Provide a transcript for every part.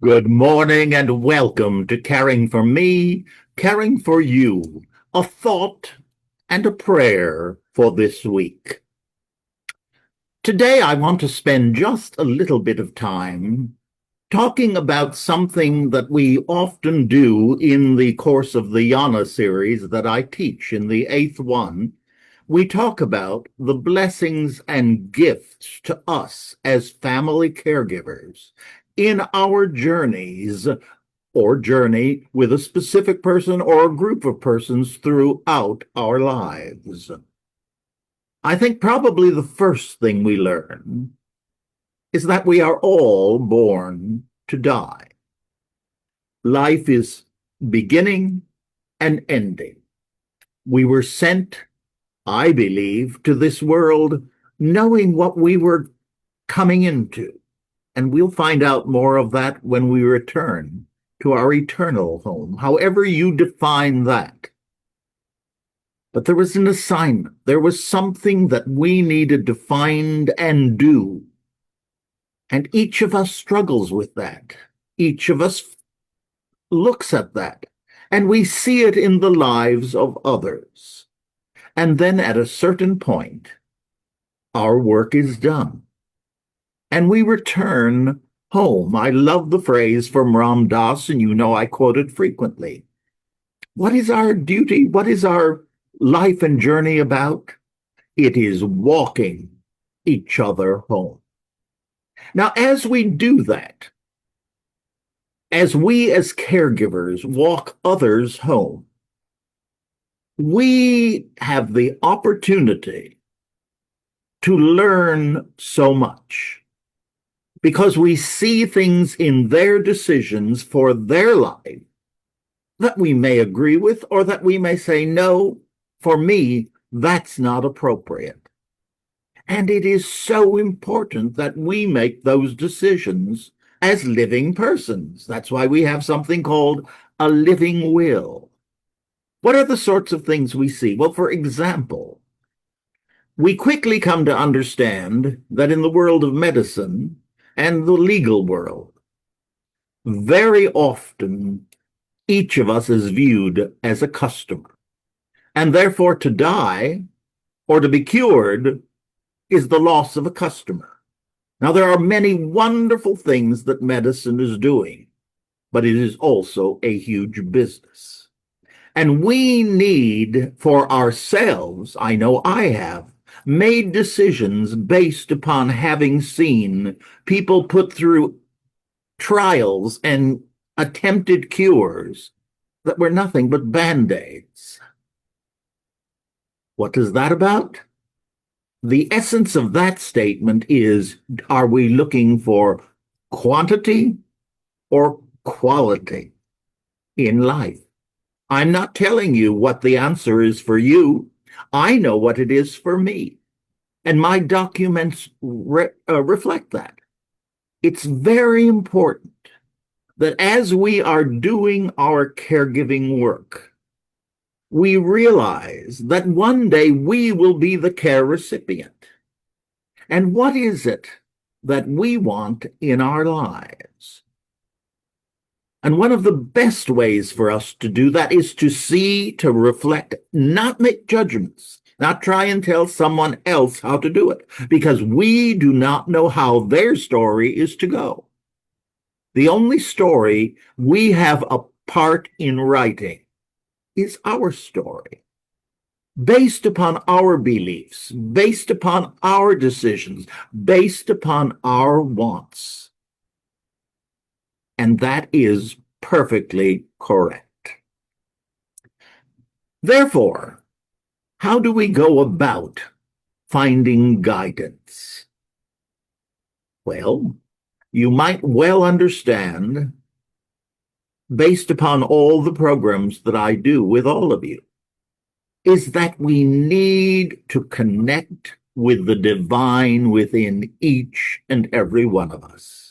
Good morning and welcome to Caring for Me, Caring for You, a thought and a prayer for this week. Today, I want to spend just a little bit of time talking about something that we often do in the course of the Yana series that I teach in the eighth one. We talk about the blessings and gifts to us as family caregivers in our journeys or journey with a specific person or a group of persons throughout our lives. I think probably the first thing we learn is that we are all born to die. Life is beginning and ending. We were sent, I believe, to this world knowing what we were coming into. And we'll find out more of that when we return to our eternal home, however you define that. But there was an assignment. There was something that we needed to find and do. And each of us struggles with that. Each of us looks at that. And we see it in the lives of others. And then at a certain point, our work is done. And we return home. I love the phrase from Ram Dass, and you know I quote it frequently. What is our duty? What is our life and journey about? It is walking each other home. Now, as we do that, as we as caregivers walk others home, we have the opportunity to learn so much because we see things in their decisions for their life that we may agree with or that we may say, no, for me, that's not appropriate. And it is so important that we make those decisions as living persons. That's why we have something called a living will. What are the sorts of things we see? Well, for example, we quickly come to understand that in the world of medicine and the legal world, very often each of us is viewed as a customer. And therefore, to die or to be cured is the loss of a customer. Now, there are many wonderful things that medicine is doing, but it is also a huge business. And we need for ourselves, I know I have, made decisions based upon having seen people put through trials and attempted cures that were nothing but band-aids. What is that about? The essence of that statement is, are we looking for quantity or quality in life? I'm not telling you what the answer is for you. I know what it is for me. And my documents reflect that. It's very important that as we are doing our caregiving work, we realize that one day we will be the care recipient. And what is it that we want in our lives? And one of the best ways for us to do that is to see, to reflect, not make judgments, not try and tell someone else how to do it, because we do not know how their story is to go. The only story we have a part in writing is our story, based upon our beliefs, based upon our decisions, based upon our wants. And that is perfectly correct. Therefore, how do we go about finding guidance? Well, you might well understand, based upon all the programs that I do with all of you, is that we need to connect with the divine within each and every one of us.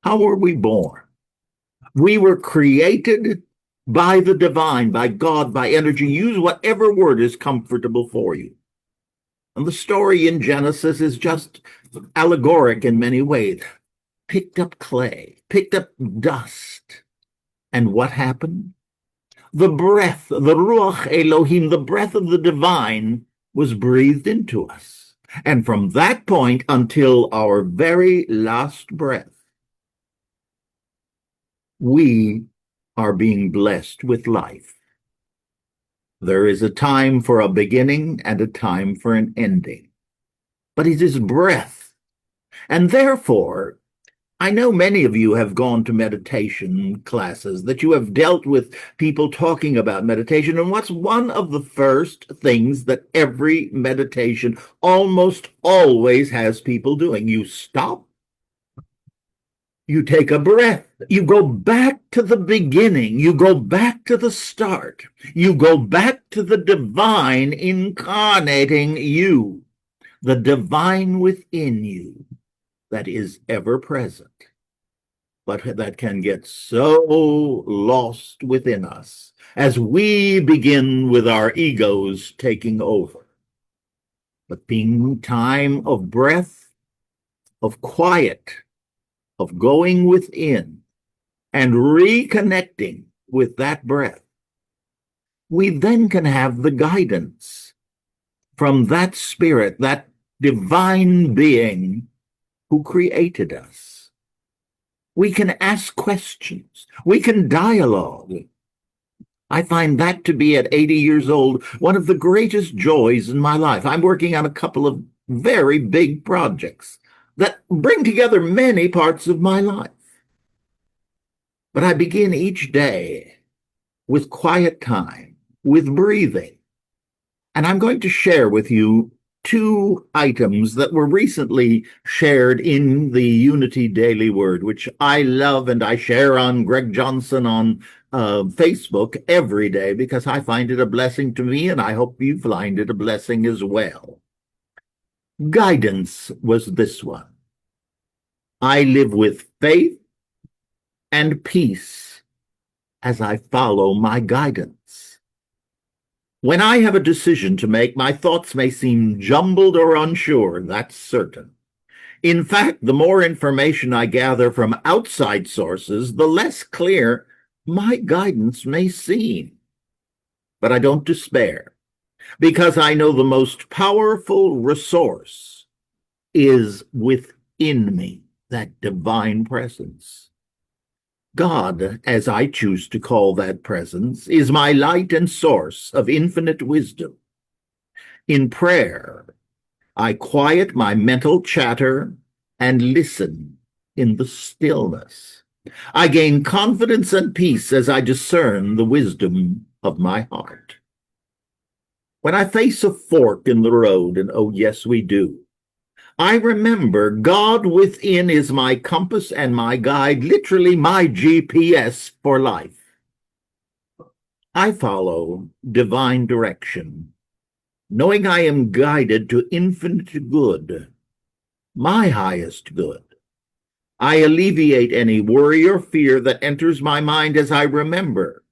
How were we born? We were created by the divine, by God, by energy. Use whatever word is comfortable for you. And the story in Genesis is just allegoric in many ways. picked up clay, picked up dust. And what happened? The breath, the Ruach Elohim, the breath of the divine, was breathed into us. And from that point until our very last breath, we are being blessed with life. There is a time for a beginning and a time for an ending. But it is breath. And therefore, I know many of you have gone to meditation classes, that you have dealt with people talking about meditation. And what's one of the first things that every meditation almost always has people doing? You stop. You take a breath. You go back to the beginning. You go back to the start. You go back to the divine incarnating you, the divine within you that is ever present, but that can get so lost within us as we begin with our egos taking over. But being time of breath, of quiet, of going within and reconnecting with that breath, we then can have the guidance from that spirit, that divine being who created us. We can ask questions. We can dialogue. I find that to be, at 80 years old, one of the greatest joys in my life. I'm working on a couple of very big projects that bring together many parts of my life. But I begin each day with quiet time, with breathing. And I'm going to share with you two items that were recently shared in the Unity Daily Word, which I love, and I share on Greg Johnson on Facebook every day because I find it a blessing to me, and I hope you find it a blessing as well. Guidance was this one. I live with faith and peace as I follow my guidance. When I have a decision to make, my thoughts may seem jumbled or unsure, that's certain. In fact, the more information I gather from outside sources, the less clear my guidance may seem. But I don't despair, because I know the most powerful resource is within me, that divine presence. God, as I choose to call that presence, is my light and source of infinite wisdom. In prayer, I quiet my mental chatter and listen in the stillness. I gain confidence and peace as I discern the wisdom of my heart. When I face a fork in the road, and oh yes, we do, I remember God within is my compass and my guide, literally my GPS for life. I follow divine direction, knowing I am guided to infinite good, my highest good. I alleviate any worry or fear that enters my mind as I remember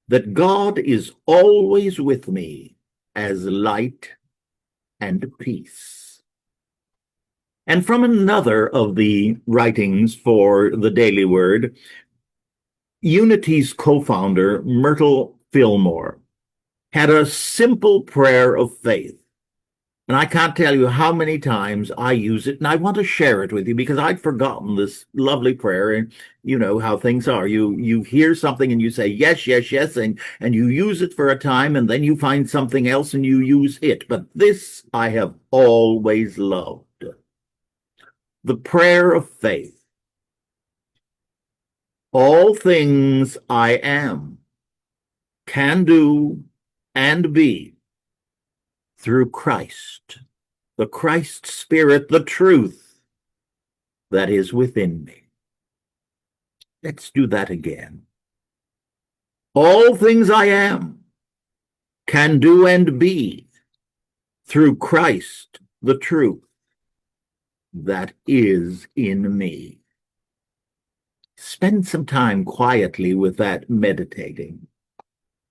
that God is always with me as light and peace. And from another of the writings for the Daily Word, Unity's co-founder, Myrtle Fillmore, had a simple prayer of faith. And I can't tell you how many times I use it, and I want to share it with you because I'd forgotten this lovely prayer. And you know how things are. You hear something and you say, yes, yes, yes, and you use it for a time, and then you find something else and you use it. But this I have always loved. The prayer of faith. All things I am, can do, and be through Christ, the Christ Spirit, the truth that is within me. Let's do that again. All things I am, can do, and be through Christ, the truth that is in me. Spend some time quietly with that, meditating.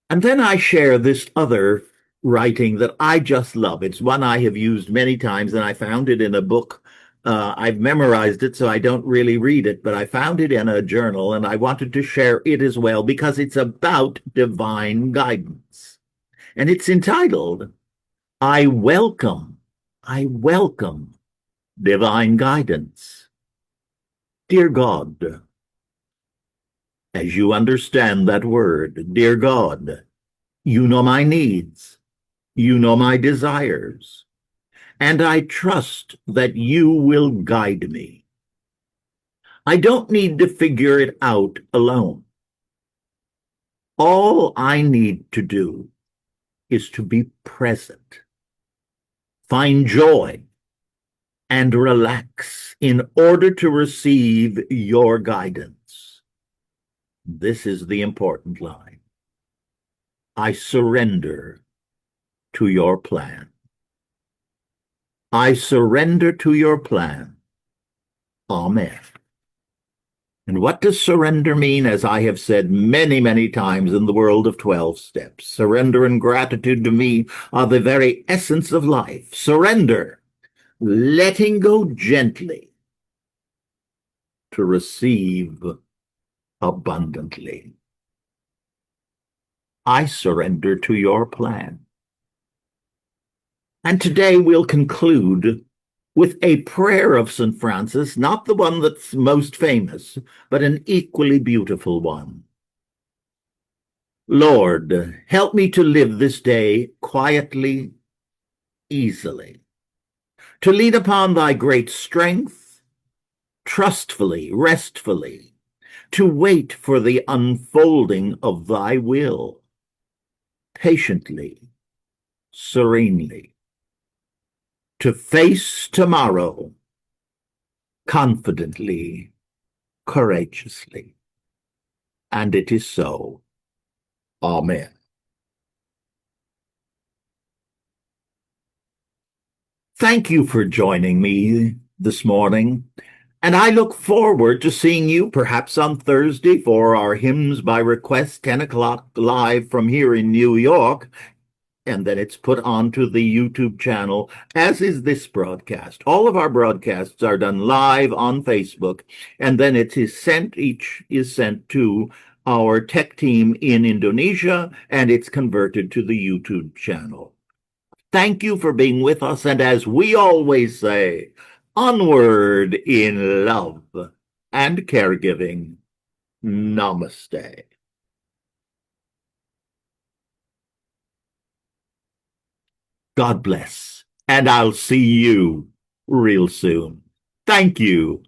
And then I share this other writing that I just love. It's one I have used many times, and I found it in a book I've memorized it, so I don't really read it, but I found it in a journal and I wanted to share it as well because it's about divine guidance. And it's entitled, I I welcome divine guidance. Dear God, as you understand that word, dear God, you know my needs, you know my desires, and I trust that you will guide me. I don't need to figure it out alone. All I need to do is to be present, find joy, and relax in order to receive your guidance. This is the important line. I surrender to your plan. I surrender to your plan. Amen. And what does surrender mean? As I have said many, many times in the world of 12 steps, surrender and gratitude to me are the very essence of life. Surrender, letting go gently to receive abundantly. I surrender to your plan. And today we'll conclude with a prayer of St. Francis, not the one that's most famous, but an equally beautiful one. Lord, help me to live this day quietly, easily, to lean upon thy great strength, trustfully, restfully, to wait for the unfolding of thy will, patiently, serenely, to face tomorrow confidently, courageously. And it is so. Amen. Thank you for joining me this morning, and I look forward to seeing you perhaps on Thursday for our Hymns by Request 10 o'clock live from here in New York, and then it's put onto the YouTube channel, as is this broadcast. All of our broadcasts are done live on Facebook, and then each is sent to our tech team in Indonesia, and it's converted to the YouTube channel. Thank you for being with us, and as we always say, onward in love and caregiving. Namaste. God bless, and I'll see you real soon. Thank you.